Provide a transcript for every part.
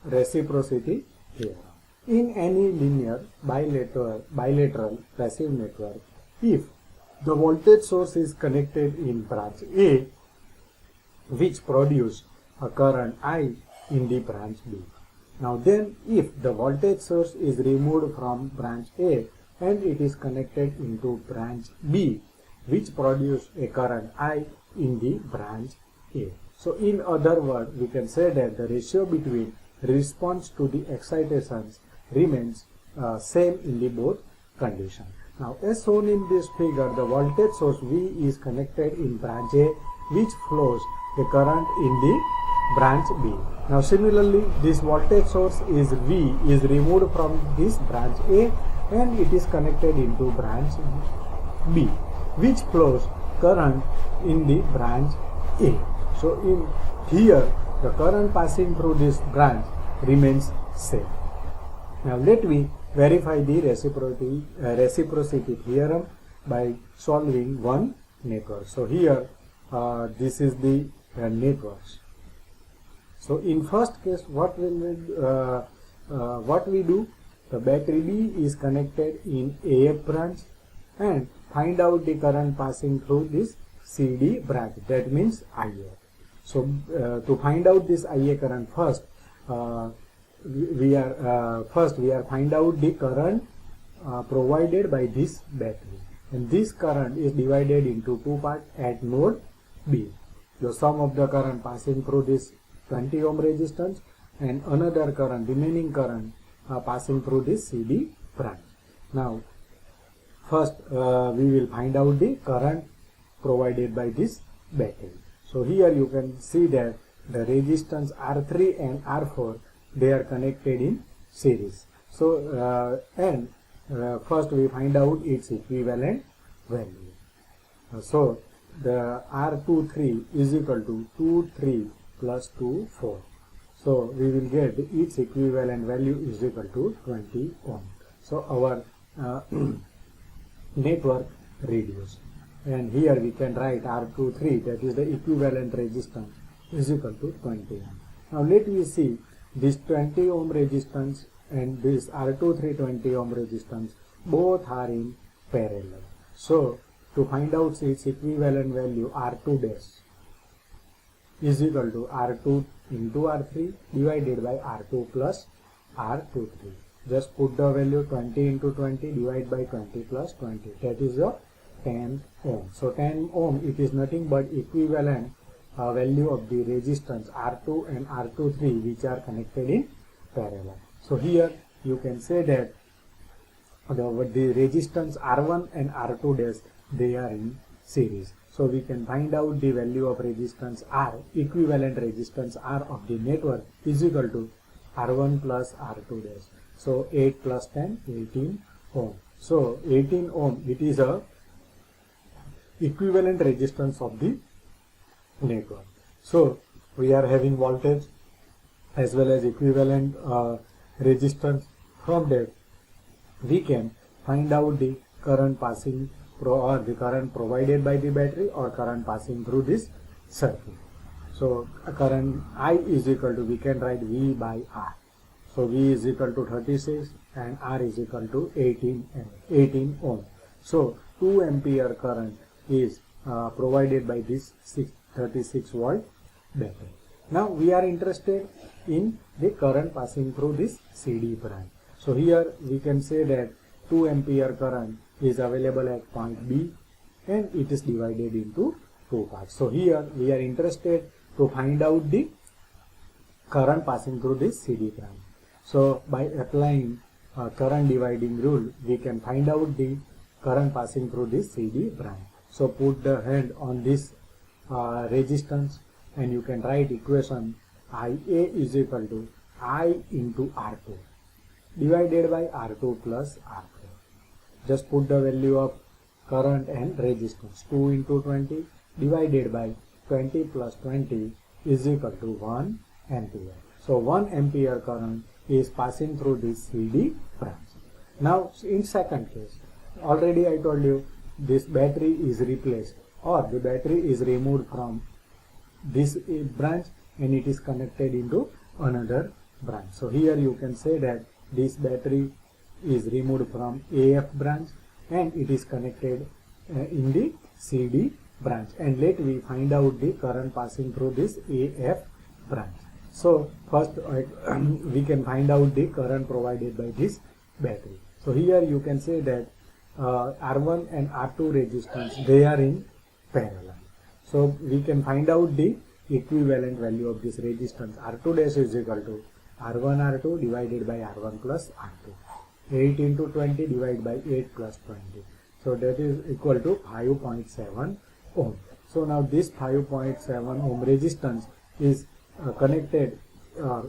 reciprocity theorem. In any linear bilateral passive network, if the voltage source is connected in branch A, which produce a current I in the branch B. Now then, if the voltage source is removed from branch A and it is connected into branch B, which produce a current I in the branch A. So in other words, we can say that the ratio between response to the excitations remains same in the both conditions. Now as shown in this figure, the voltage source V is connected in branch A, which flows the current in the branch B. Now similarly, this voltage source is V is removed from this branch A and it is connected into branch B, which flows current in the branch A. So in here the current passing through this branch remains same. Now let me verify the reciprocity theorem by solving one network. So here this is the networks. So in first case, what we do? The battery B is connected in AF branch and find out the current passing through this CD branch. That means IA. So to find out this IA current first, we are find out the current provided by this battery, and this current is divided into two parts at node B. The sum of the current passing through this 20 ohm resistance and another current, remaining current passing through this CD branch. Now first we will find out the current provided by this battery. So here you can see that the resistance R3 and R4, they are connected in series. So first we find out its equivalent value. So the R23 is equal to 2,3 plus 2, 4. So we will get its equivalent value is equal to 20 ohm. So our network reduced. And here we can write R23, that is the equivalent resistance, is equal to 20 ohm. Now let me see this 20 ohm resistance and this R23 20 ohm resistance, both are in parallel. So to find out its equivalent value, R2 dash is equal to R2 into R3 divided by R2 plus R23. Just put the value 20 into 20 divided by 20 plus 20. That is a 10 ohm. So 10 ohm, it is nothing but equivalent value of the resistance R2 and R23, which are connected in parallel. So here you can say that the resistance R1 and R2 dash, they are in series. So we can find out the value of resistance R, equivalent resistance R of the network is equal to R1 plus R2 dash. So 8 plus 10, 18 ohm. So 18 ohm, it is a equivalent resistance of the network. So we are having voltage as well as equivalent resistance. From that we can find out the current passing or the current provided by the battery or current passing through this circuit. So a current I is equal to, we can write V by R. So V is equal to 36 and R is equal to 18 ohm. So 2 ampere current is provided by this 36 volt battery. Now we are interested in the current passing through this CD branch. So here we can say that 2 ampere current is available at point B and it is divided into two parts. So here we are interested to find out the current passing through this CD branch. So by applying current dividing rule, we can find out the current passing through this CD branch. So put the hand on this resistance and you can write equation IA is equal to I into R2 divided by R2 plus R3. Just put the value of current and resistance. 2 into 20 divided by 20 plus 20 is equal to 1 ampere. So 1 ampere current is passing through this CD branch. Now in second case, already I told you this battery is replaced or the battery is removed from this branch and it is connected into another branch. So here you can say that this battery is removed from AF branch and it is connected in the CD branch, and let we find out the current passing through this AF branch. So first we can find out the current provided by this battery. So here you can say that R1 and R2 resistance, they are in parallel. So we can find out the equivalent value of this resistance. R2 dash is equal to R1 R2 divided by R1 plus R2. 8 into 20 divided by 8 plus 20. So that is equal to 5.7 ohm. So now this 5.7 ohm resistance is connected,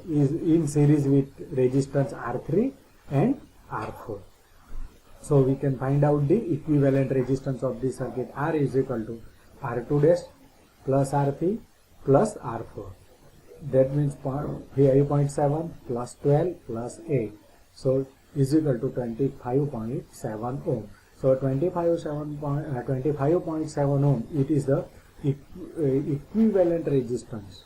is in series with resistance R3 and R4. So we can find out the equivalent resistance of this circuit. R is equal to R2 dash plus R3 plus R4. That means 5.7 plus 12 plus 8. So is equal to 25.7 ohm. So 25.7 ohm, it is the equivalent resistance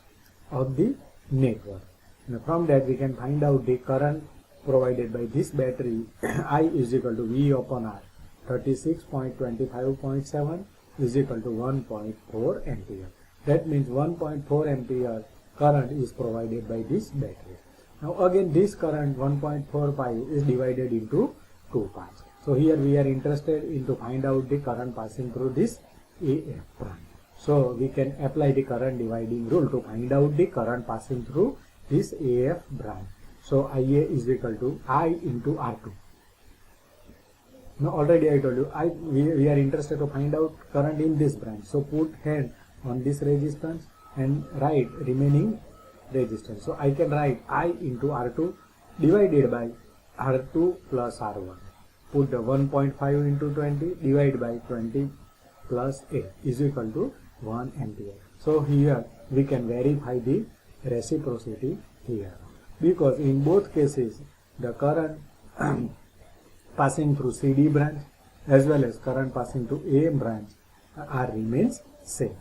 of the network. Now from that we can find out the current provided by this battery. I is equal to V upon R. 36.25.7 is equal to 1.4 ampere. That means 1.4 ampere current is provided by this battery. Now again this current 1.45 is divided into two parts. So here we are interested in to find out the current passing through this AF branch. So we can apply the current dividing rule to find out the current passing through this AF branch. So IA is equal to I into R2. Now already I told you we are interested to find out current in this branch. So put hand on this resistance and write remaining resistance. So I can write I into R2 divided by R2 plus R1. Put the 1.5 into 20 divided by 20 plus 8 is equal to 1 ampere. So here we can verify the reciprocity here, because in both cases the current passing through CD branch as well as current passing to AM branch remains same.